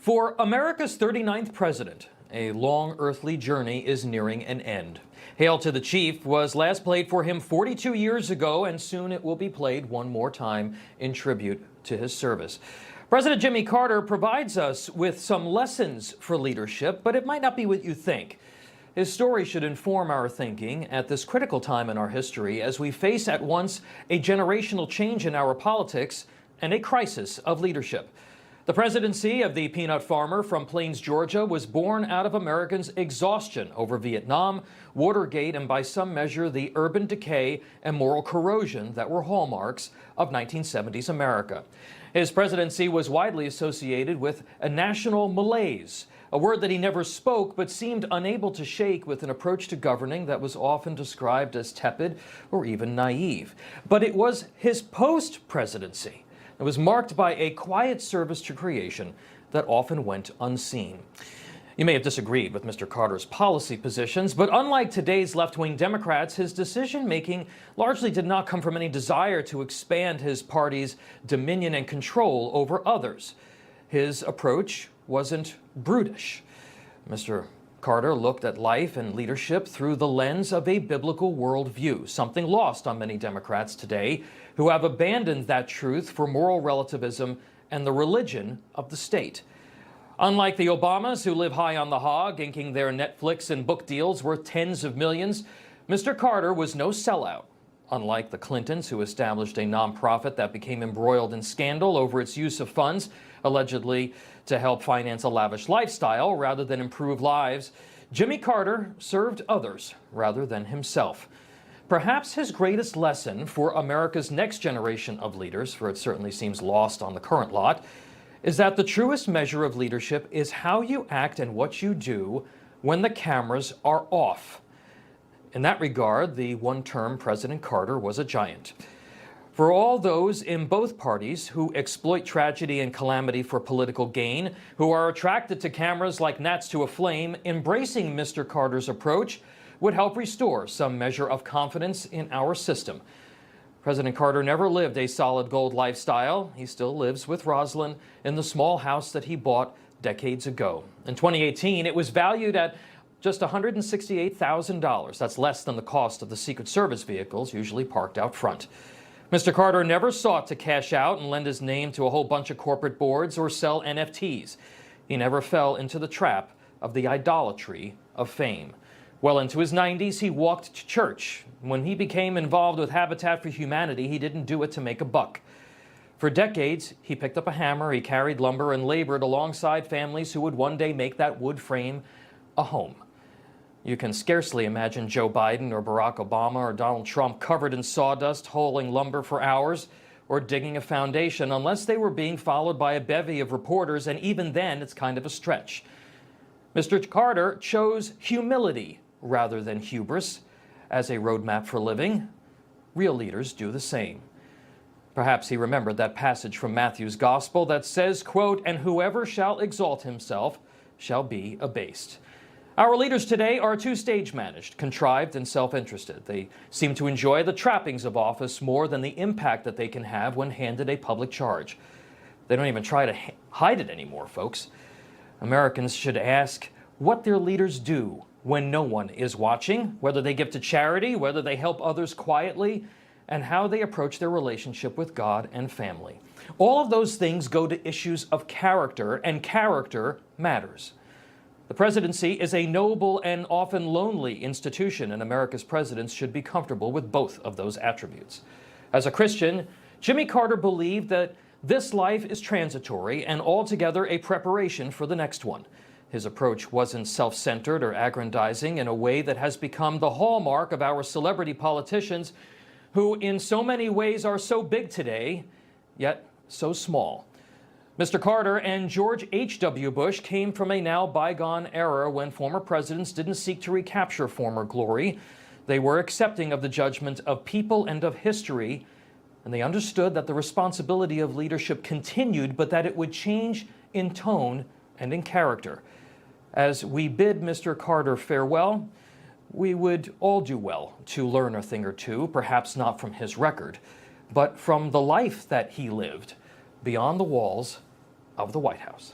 For America's 39th president, a long earthly journey is nearing an end. Hail to the Chief was last played for him 42 years ago, and soon it will be played one more time in tribute to his service. President Jimmy Carter provides us with some lessons for leadership, but it might not be what you think. His story should inform our thinking at this critical time in our history as we face at once a generational change in our politics and a crisis of leadership. The presidency of the peanut farmer from Plains, Georgia, was born out of Americans' exhaustion over Vietnam, Watergate, and by some measure the urban decay and moral corrosion that were hallmarks of 1970s America. His presidency was widely associated with a national malaise, a word that he never spoke but seemed unable to shake, with an approach to governing that was often described as tepid or even naive. But it was his post-presidency. It was marked by a quiet service to creation that often went unseen. You may have disagreed with Mr. Carter's policy positions, but unlike today's left-wing Democrats, his decision-making largely did not come from any desire to expand his party's dominion and control over others. His approach wasn't brutish. Mr. Carter looked at life and leadership through the lens of a biblical worldview, something lost on many Democrats today who have abandoned that truth for moral relativism and the religion of the state. Unlike the Obamas, who live high on the hog, inking their Netflix and book deals worth tens of millions, Mr. Carter was no sellout. Unlike the Clintons, who established a nonprofit that became embroiled in scandal over its use of funds, allegedly to help finance a lavish lifestyle rather than improve lives, Jimmy Carter served others rather than himself. Perhaps his greatest lesson for America's next generation of leaders, for it certainly seems lost on the current lot, is that the truest measure of leadership is how you act and what you do when the cameras are off. In that regard, the one-term President Carter was a giant. For all those in both parties who exploit tragedy and calamity for political gain, who are attracted to cameras like gnats to a flame, embracing Mr. Carter's approach would help restore some measure of confidence in our system. President Carter never lived a solid gold lifestyle. He still lives with Rosalind in the small house that he bought decades ago. In 2018, it was valued at just $168,000. That's less than the cost of the Secret Service vehicles usually parked out front. Mr. Carter never sought to cash out and lend his name to a whole bunch of corporate boards or sell NFTs. He never fell into the trap of the idolatry of fame. Well into his 90s, he walked to church. When he became involved with Habitat for Humanity, he didn't do it to make a buck. For decades, he picked up a hammer, he carried lumber, and labored alongside families who would one day make that wood frame a home. You can scarcely imagine Joe Biden or Barack Obama or Donald Trump covered in sawdust, hauling lumber for hours, or digging a foundation, unless they were being followed by a bevy of reporters, and even then, it's kind of a stretch. Mr. Carter chose humility rather than hubris as a roadmap for living. Real leaders do the same. Perhaps he remembered that passage from Matthew's Gospel that says, quote, "And whoever shall exalt himself shall be abased." Our leaders today are too stage-managed, contrived, and self-interested. They seem to enjoy the trappings of office more than the impact that they can have when handed a public charge. They don't even try to hide it anymore, folks. Americans should ask what their leaders do when no one is watching, whether they give to charity, whether they help others quietly, and how they approach their relationship with God and family. All of those things go to issues of character, and character matters. The presidency is a noble and often lonely institution, and America's presidents should be comfortable with both of those attributes. As a Christian, Jimmy Carter believed that this life is transitory and altogether a preparation for the next one. His approach wasn't self-centered or aggrandizing in a way that has become the hallmark of our celebrity politicians, who in so many ways are so big today, yet so small. Mr. Carter and George H.W. Bush came from a now bygone era when former presidents didn't seek to recapture former glory. They were accepting of the judgment of people and of history, and they understood that the responsibility of leadership continued, but that it would change in tone and in character. As we bid Mr. Carter farewell, we would all do well to learn a thing or two, perhaps not from his record, but from the life that he lived beyond the walls of the White House.